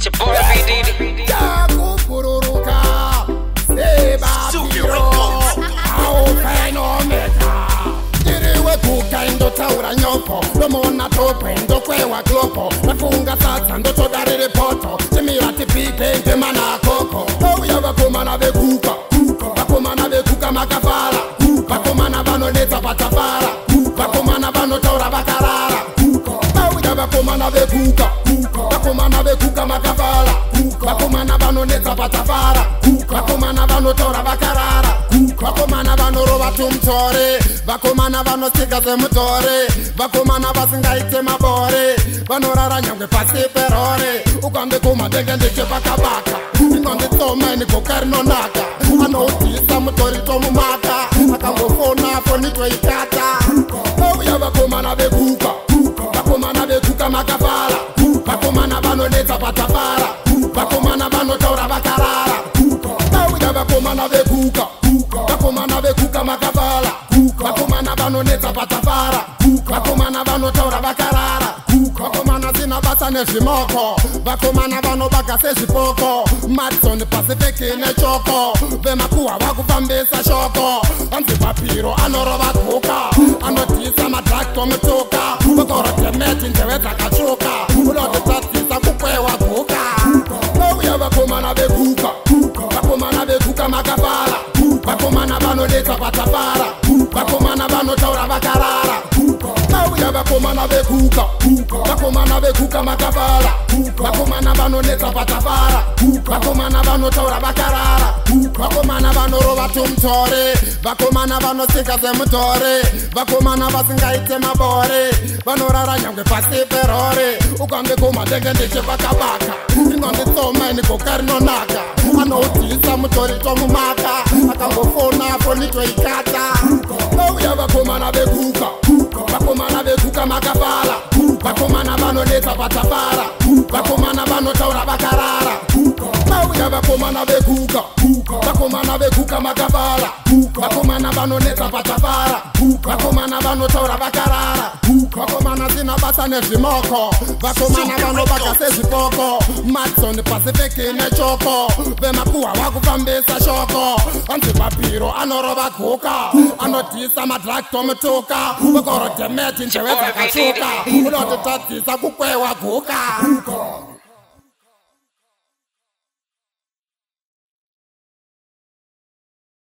your boy Riddim. Bapiro, how fenomena. Iriwe kukaindo taura nyoko, domona tope ndo kwewa klopo, nafunga sasa ndo todarire poto, chimira tipike ngemana koko. Oh yaba komana be kuka, bakomana be kuka makafala, bakomana bano neta patafala, bakomana bano taura bakarara. Oh yaba komana be kuka, bakomana be kuka makafala, bakomana bano neta patafala, bakomana bano taura bakarara. Bakomana bano roba tumtore, bakomana bano sika semutore, bakomana basingaite mabore, bano rara nyangwe pasi perore, ukambe kuma denge ndike baka baka, inonde tome ni kokerno naka, ano utisa mutori tomu maka, akangofona foni twe ikata. Oh ya bakomana bekuka, bakomana bekuka makafala, bakomana bano neta patafala, bakomana bano taura bakarara. Oh ya bakomana bekuka, bakomana bekuka makafala, bakomana bano neta patafara, bakomana bano taura bakarara, bakomana zina basa nezimoko, bakomana bano bakase zipoko, Madison Pacific ne choko, bemakuwa wakufambisa shoko, anzi Bapiro anoroba kuka, anotisa matrakto mtuka, bakoro temeti njeweta kachuka, ulote tatisa kukwewa kuka. Oh ya bakomana bekuka, bakomana bekuka makafala, bakomana bano neta patafara, bakomana bano taura bakarara. Oh ya bakomana bekuka, bakomana bekuka makafala, bakomana bano neta patafara, bakomana bano taura bakarara, bakomana bano roba tumtore, bakomana bano sika semutore, bakomana basingaite mabore, bano rara nyangwe pasi perore, ukambe kuma denge ndike baka baka, inonde tome ni kokerno naka, ano utisa mutori tomu maka, akangofona foni twe ikata. Oh ya bakomana bekuka, bakomana bekuka makafala, bakomana bano neta patafara, bakomana bano taura bakarara. Oh ya bakomana bekuka, bakomana bekuka makafala, bakomana bano neta patafara, bakomana bano taura bakarara. Bakomana zina basa nezimoko, bakomana bano bakase zipoko, Madison Pacific ne choko, bemakuwa wakufambisa shoko, anzi Bapiro anoroba kuka, anotisa matrakto mtuka, bakoro temeti njeweza kachuka, ulote tatisa kukwewa kuka.